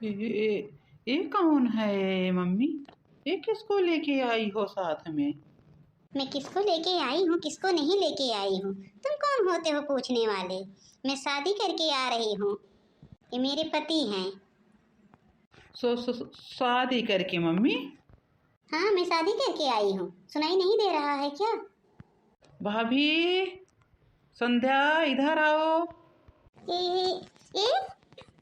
ये ये कौन है मम्मी? ये किसको लेके आई हो साथ में? मैं किसको लेके आई हूँ किसको नहीं लेके आई हूँ, तुम कौन होते हो पूछने वाले। मैं शादी करके आ रही हूँ, ये मेरे पति हैं। शादी करके मम्मी? हाँ, मैं शादी करके आई हूँ, सुनाई नहीं दे रहा है क्या? भाभी, संध्या इधर आओ। ये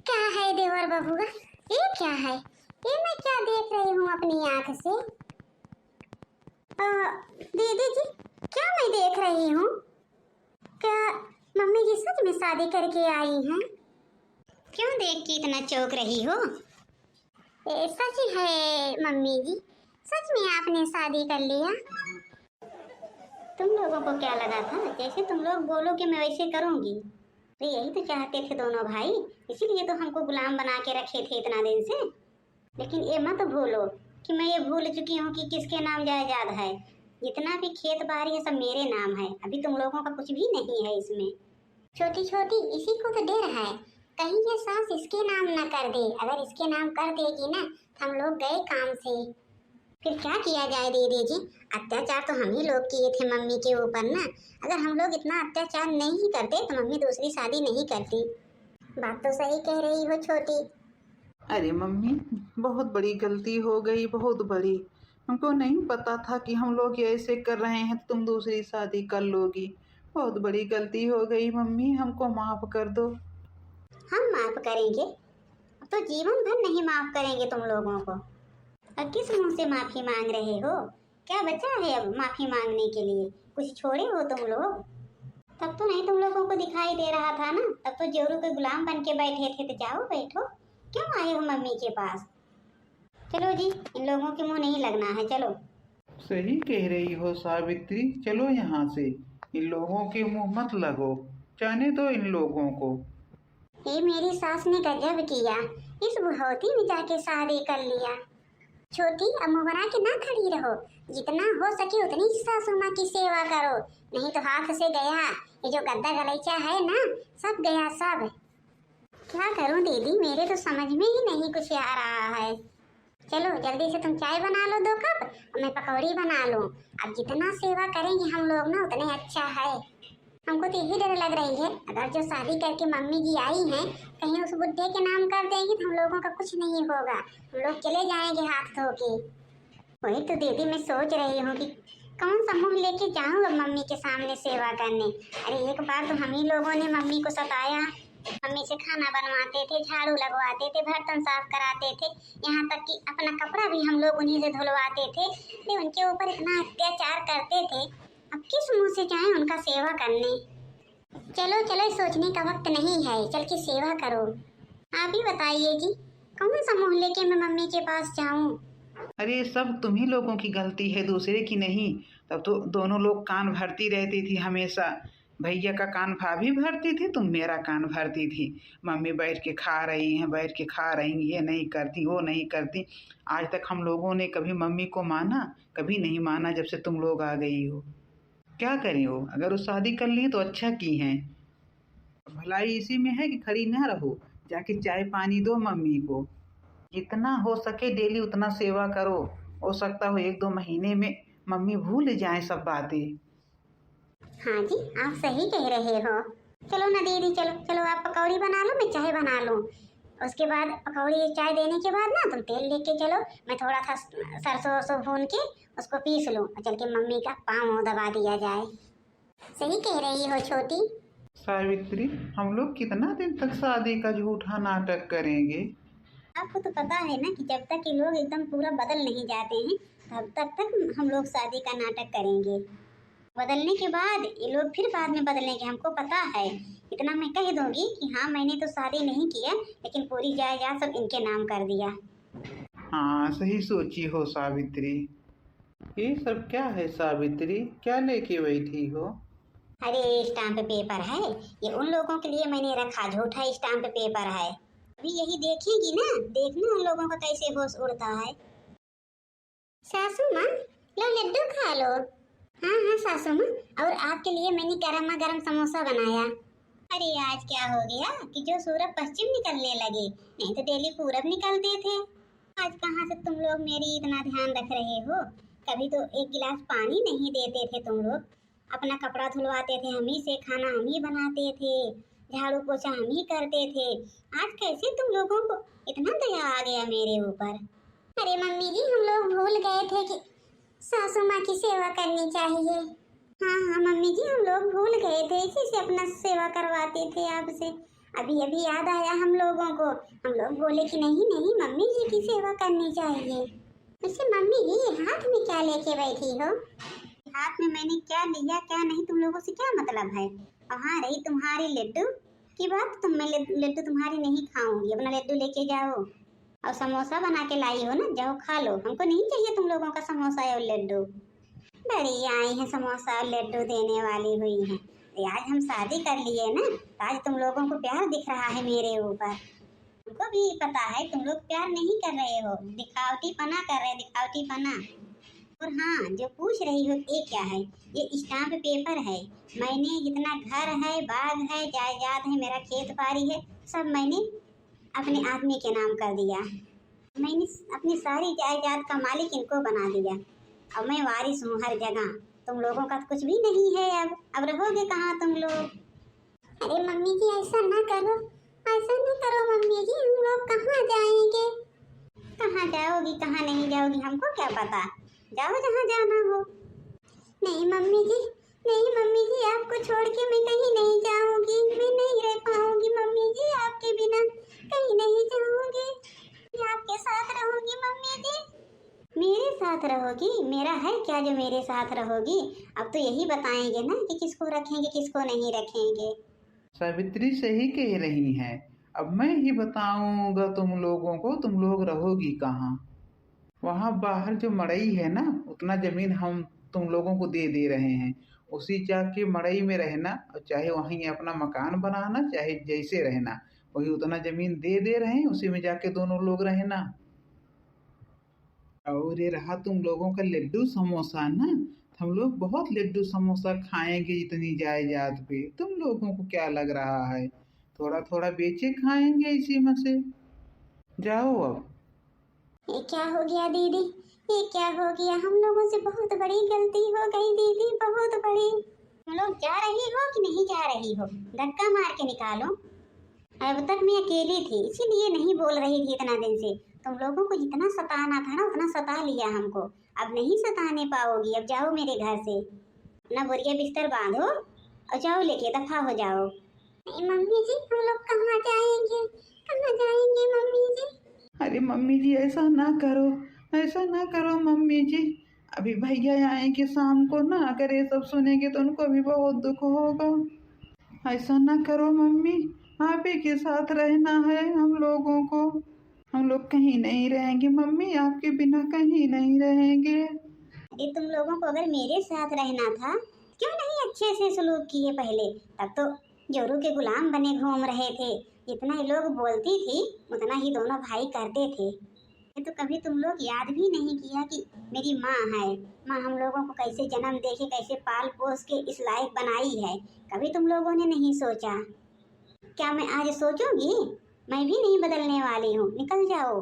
क्या है देवर बबुआ, ये क्या है? ये मैं क्या देख रही हूँ अपनी आँख से? दीदी जी, क्या मैं देख रही हूँ? क्या मम्मी जी सच में शादी करके आई हैं? क्यों देख के इतना चौंक रही हो? सच है मम्मी जी, सच में आपने शादी कर लिया। तुम लोगों को क्या लगा था जैसे तुम लोग बोलोगे मैं वैसे करूँगी? तो यही तो चाहते थे दोनों भाई, इसीलिए तो हमको गुलाम बना के रखे थे इतना दिन से। लेकिन ये मत भूलो कि मैं ये भूल चुकी हूँ कि किसके नाम जायदाद है। जितना भी खेत बाड़ी है सब मेरे नाम है, अभी तुम लोगों का कुछ भी नहीं है इसमें। छोटी छोटी इसी को तो डर है, कहीं ये सास इसके नाम न कर दे। अगर इसके नाम कर देगी ना तो हम लोग गए काम से। फिर क्या किया जाए दीदी जी, अत्याचार तो हम ही लोग किए थे मम्मी के ऊपर ना। अगर हम लोग इतना अत्याचार नहीं करते तो मम्मी दूसरी शादी नहीं करती। बात तो सही कह रही हो छोटी। अरे मम्मी, बहुत बड़ी गलती हो गई, बहुत बड़ी। हमको नहीं पता था कि हम लोग ये ऐसे कर रहे हैं तो तुम दूसरी शादी कर लोगी। बहुत बड़ी गलती हो गई मम्मी, हमको माफ कर दो। हम माफ करेंगे? अब तो जीवन भर नहीं माफ करेंगे तुम लोगों को। अब किस मुंह से माफी मांग रहे हो? क्या बचा है अब माफी मांगने के लिए? कुछ छोड़े हो तुम लोग? तब तो नहीं तुम लोगों को दिखाई दे रहा था ना, तब तो जरूर कोई गुलाम बन के बैठे थे। तो जाओ बैठो, क्यों आए हो मम्मी के पास? चलो जी, इन लोगों के मुंह नहीं लगना है, चलो। सही कह रही हो सावित्री, चलो यहाँ से। इन लोगों के मुंह मत लगो, जाने दो इन लोगों को। ये मेरी सास ने गजब किया, इस बुढ़ौती में जाके शादी कर लिया। छोटी अब मुंह बना के ना खड़ी रहो, जितना हो सके उतनी सासू माँ की सेवा करो, नहीं तो हाथ से गया ये जो गद्दा गलीचा है ना, सब गया सब। क्या करूं दीदी, मेरे तो समझ में ही नहीं कुछ आ रहा है। चलो जल्दी से तुम चाय बना लो 2 कप, मैं पकौड़ी बना लूं। अब जितना सेवा करेंगे हम लोग ना उतने अच्छा है। हमको तो यही डर लग रही है, अगर जो शादी करके मम्मी जी आई हैं कहीं उस बुड्ढे के नाम कर देंगी तो हम लोगों का कुछ नहीं होगा, हम लोग चले जाएंगे हाथ धो के। वही तो दीदी मैं सोच रही हूँ कि कौन सा मुंह लेके जाऊँ अब मम्मी के सामने सेवा करने। अरे एक बार तो हम ही लोगों ने मम्मी को सताया, मम्मी से खाना बनवाते थे, झाड़ू लगवाते थे, बर्तन साफ कराते थे, यहाँ तक कि अपना कपड़ा भी हम लोग उन्हीं से धुलवाते थे। लेकिन उनके ऊपर इतना अत्याचार करते थे, अब किस मुंह से जाएं उनका सेवा करने। चलो चलो, सोचने का वक्त नहीं है, चल के सेवा करो। आप ही बताइए जी, कौन सा मुंह लेके मैं मम्मी के पास जाऊं? अरे सब तुम्ही लोगों की गलती है, दूसरे की नहीं। तब तो दोनों लोग कान भरती रहती थी हमेशा। भैया का कान भाभी भरती थी, तुम मेरा कान भरती थी। मम्मी बैठ के खा रही हैं, बैठ के खा रही, ये नहीं करती वो नहीं करती। आज तक हम लोगों ने कभी मम्मी को माना? कभी नहीं माना जब से तुम लोग आ गई हो। क्या करें हो, अगर वो शादी कर ली तो अच्छा की हैं। भलाई इसी में है कि खड़ी ना रहो, जाके चाय पानी दो मम्मी को। जितना हो सके डेली उतना सेवा करो। हो सकता हो 1-2 महीने में मम्मी भूल जाए सब बातें। हाँ जी, आप सही कह रहे हो। चलो ना दीदी, चलो चलो, आप पकौड़ी बना लो, मैं चाय बना लूँ। उसके बाद पकौड़ी चाय देने के बाद ना तुम तेल लेके चलो, मैं थोड़ा सा सरसों वरसों भून के उसको पीस लूँ और चल के मम्मी का पाँव दबा दिया जाए। सही कह रही हो छोटी। सावित्री, हम लोग कितना दिन तक शादी का झूठा नाटक करेंगे? आपको तो पता है ना कि जब तक ये लोग एकदम पूरा बदल नहीं जाते हैं तब तक हम लोग शादी का नाटक करेंगे। बदलने के बाद ये लोग फिर बाद में बदलेंगे, हमको पता है। इतना मैं कह दूंगी कि हाँ मैंने तो शादी नहीं किया, लेकिन पूरी जायदाद सब इनके नाम कर दिया। हाँ, सही सोची हो सावित्री। ये सब क्या है सावित्री, क्या लेके बैठी हो? अरे स्टाम्प पेपर है, ये उन लोगों के लिए मैंने रखा, झूठा स्टाम्प पेपर है। अभी यही देखेगी ना, देखना उन लोगों का कैसे होश उड़ता है। सासू माँ, लो लड्डू खा लो। हाँ हाँ सासू माँ, और आपके लिए मैंने गर्मा गर्म समोसा बनाया। अरे आज क्या हो गया कि जो सूरज पश्चिम निकलने लगे, नहीं तो डेली पूरब निकलते थे। आज कहाँ से तुम लोग मेरी इतना ध्यान रख रहे हो? कभी तो एक गिलास पानी नहीं देते थे तुम लोग। अपना कपड़ा धुलवाते थे हम ही से, खाना हम ही बनाते थे, झाड़ू पोछा हम ही करते थे। आज कैसे तुम लोगों को इतना दया आ गया मेरे ऊपर? अरे मम्मी जी, हम लोग भूल गए थे कि सासू माँ की सेवा करनी चाहिए। हाँ हाँ मम्मी जी, हम लोग भूल गए थे, इसी से अपना सेवा करवाते थे आपसे। अभी अभी याद आया हम लोगों को। हम लोग बोले कि नहीं नहीं, मम्मी जी की सेवा करनी चाहिए। वैसे मम्मी जी, हाथ में क्या लेके बैठी हो? हाथ में मैंने क्या लिया क्या नहीं, तुम लोगों से क्या मतलब है? और हाँ, रही तुम्हारी लड्डू की बात, तो मैं लड्डू तुम्हारी नहीं खाऊंगी। अपना लड्डू लेके जाओ, और समोसा बना के लाई हो ना, जाओ खा लो। हमको नहीं चाहिए तुम लोगों का समोसा और लड्डू। बड़ी आई है समोसा और लड्डू देने वाली हुई है। आज हम शादी कर लिए ना, तो आज तुम लोगों को प्यार दिख रहा है मेरे ऊपर। तुमको भी पता है तुम लोग प्यार नहीं कर रहे हो, दिखावटी पना कर रहे, दिखावटी पना। और हाँ, जो पूछ रही हो ये क्या है? ये स्टाम्प पेपर है। मैंने जितना घर है, बाग है, जायदाद है, मेरा खेत बाड़ी है, सब मैंने अपने आदमी के नाम कर दिया। मैंने अपनी सारी जायदाद का मालिक इनको बना दिया। अब मैं वारिस हूँ हर जगह। तुम लोगों का कुछ भी नहीं है। अब रहोगे कहाँ तुम लोग? अरे मम्मी जी, ऐसा ना करो, ऐसा ना करो मम्मी जी। हम लोग कहाँ जाएंगे? कहाँ जाओगी, कहाँ नहीं जाओगी, हमको क्या पता। जाओ जहाँ जाना हो। नहीं मम्मी जी, नहीं मम्मी जी, आपको छोड़ के मैं कहीं नहीं जाऊंगी। मैं नहीं रह पाऊंगी मम्मी जी, आपके बिना कहीं नहीं जाऊंगी। मैं आपके साथ रहूंगी मम्मी जी। मेरे साथ रहोगी? मेरा है क्या जो मेरे साथ रहोगी? अब तो यही बताएंगे ना कि किसको रखेंगे किसको नहीं रखेंगे। सावित्री सही कह रही हैं। अब मैं ही बताऊंगा तुम लोगों को, तुम लोग रहोगी कहाँ। वहाँ बाहर जो मड़ई है ना, उतना जमीन हम तुम लोगों को दे रहे हैं। उसी जाके मड़ई में रहना, और चाहे वहीं अपना मकान बनाना, चाहे जैसे रहना, वही उतना जमीन दे रहे हैं, उसी में जाके दोनों लोग रहना। और ये रहा तुम लोगों का लड्डू समोसा ना, हम लोग बहुत लड्डू समोसा खाएंगे इतनी जायदाद पे। तुम लोगों को क्या लग रहा है? थोड़ा थोड़ा बेचे खाएंगे इसी में से। जाओ अब। ये क्या हो गया दीदी? ये क्या हो गया? हम लोगों से बहुत बड़ी गलती हो गई दीदी, बहुत बड़ी। तुम लोग जा रही हो कि नहीं जा रही हो? धक्का मार के निकालो। अब तक मैं अकेली थी, इसीलिए नहीं बोल रही थी इतना दिन से। तुम लोगों को जितना सताना था ना, उतना सता लिया हमको। अब नहीं सताने पाओगी। अब जाओ मेरे घर से, अपना बोरिया बिस्तर बांधो और जाओ, लेके दफा हो जाओ। नहीं मम्मी जी, हम लोग कहाँ जाएंगे, कहाँ जाएंगे मम्मी जी? अरे मम्मी जी, ऐसा ना करो, ऐसा ना करो मम्मी जी। अभी भैया आएंगे शाम को ना, अगर ये सब सुनेंगे तो उनको भी बहुत दुख होगा। ऐसा ना करो मम्मी, आप ही के साथ रहना है हम लोगों को। हम लोग कहीं नहीं रहेंगे मम्मी, आपके बिना कहीं नहीं रहेंगे। अरे तुम लोगों को अगर मेरे साथ रहना था, क्यों नहीं अच्छे से सलूक किए पहले? तब तो जोरू के गुलाम बने घूम रहे थे। जितना ये लोग बोलती थी उतना ही दोनों भाई करते थे। ये तो कभी तुम लोग याद भी नहीं किया कि मेरी माँ है। माँ हम लोगों को कैसे जन्म दे के, कैसे पाल पोस के इस लायक बनाई है, कभी तुम लोगों ने नहीं सोचा। क्या मैं आज सोचूंगी? मैं भी नहीं बदलने वाली हूँ, निकल जाओ।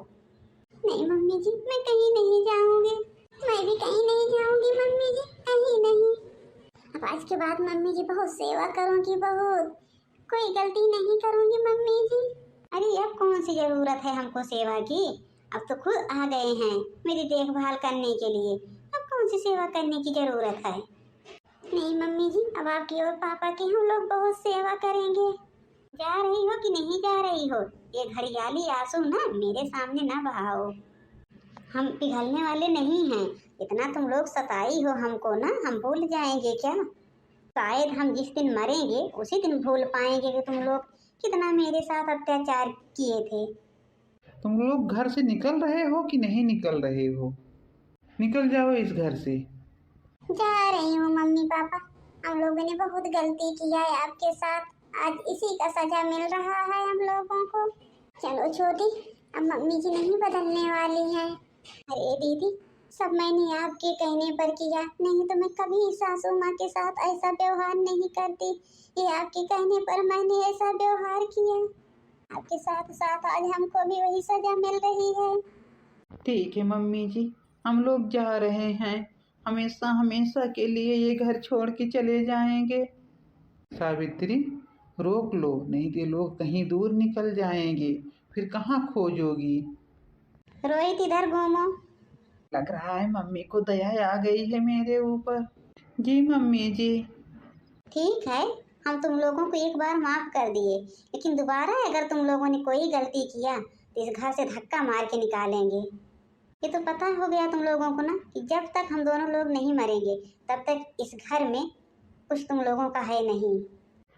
नहीं मम्मी जी, मैं कहीं नहीं जाऊंगी। मैं भी कहीं नहीं जाऊंगी मम्मी जी, कहीं नहीं। अब आज के बाद मम्मी जी बहुत सेवा करूंगी, बहुत। कोई गलती नहीं करूंगी मम्मी जी। अरे अब कौन सी जरूरत है हमको सेवा की? अब तो खुद आ गए हैं मेरी देखभाल करने के लिए। अब कौन सी सेवा करने की जरूरत है? नहीं मम्मी जी, अब आपकी और पापा की हम लोग बहुत सेवा करेंगे। जा रही हो कि नहीं जा रही हो? ये घड़ियाली आंसू ना मेरे सामने ना बहाओ। हम पिघलने वाले नहीं हैं। इतना तुम लोग सताई हो हमको ना, हम भूल जाएंगे क्या? शायद हम जिस दिन मरेंगे उसी दिन भूल पाएंगे कि तुम लोग कितना मेरे साथ अत्याचार किए थे। तुम लोग घर से निकल रहे हो कि नहीं निकल रहे हो? निकल जाओ इस घर से। जा रही हूँ मम्मी पापा, हम लोगों ने बहुत गलती किया है आपके साथ। आज इसी का सजा मिल रहा है हम लोगों को। चलो छोटी, अब मम्मी जी नहीं बदलने वाली हैं। अरे दीदी, सब मैंने आपके कहने पर किया, नहीं तो मैं कभी सासू माँ के साथ ऐसा व्यवहार नहीं करती। ये आपके कहने पर मैंने ऐसा व्यवहार किया। आपके साथ साथ आज हमको भी वही सजा मिल रही है। ठीक है मम्मी जी, हम लोग जा रहे हैं। हमेशा हमेशा के लिए ये घर छोड़ के चले जाएंगे। सावित्री, रोक लो, नहीं तो लोग कहीं दूर निकल जाएंगे, फिर कहाँ खोजोगी। रोहित इधर घूमो। लग रहा है मम्मी को दया आ गई है मेरे ऊपर। जी मम्मी जी। ठीक है, हम तुम लोगों को एक बार माफ कर दिए, लेकिन दोबारा अगर तुम लोगों ने कोई गलती किया तो इस घर से धक्का मार के निकालेंगे। ये तो पता हो गया तुम लोगों को ना कि जब तक हम दोनों लोग नहीं मरेंगे तब तक इस घर में कुछ तुम लोगों का है नहीं।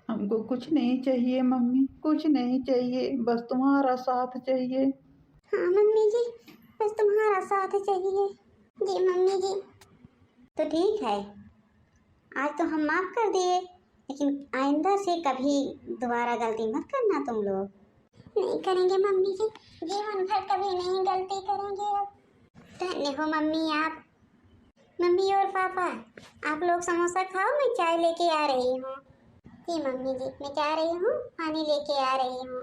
हमको कुछ नहीं चाहिए मम्मी, कुछ नहीं चाहिए, बस तुम्हारा साथ चाहिए। हाँ मम्मी जी, बस तुम्हारा साथ चाहिए। जी मम्मी जी। तो ठीक है, आज तो हम माफ कर दिए, लेकिन आइंदा से कभी दोबारा गलती मत करना तुम लोग। नहीं करेंगे मम्मी जी, जीवन भर कभी नहीं गलती करेंगे अब। धन्य हो मम्मी आप। मम्मी और पापा, आप लोग समोसा खाओ, मैं चाय लेके आ रही हूँ। जी मम्मी जी, मैं जा रही हूँ, पानी लेके आ रही हूँ।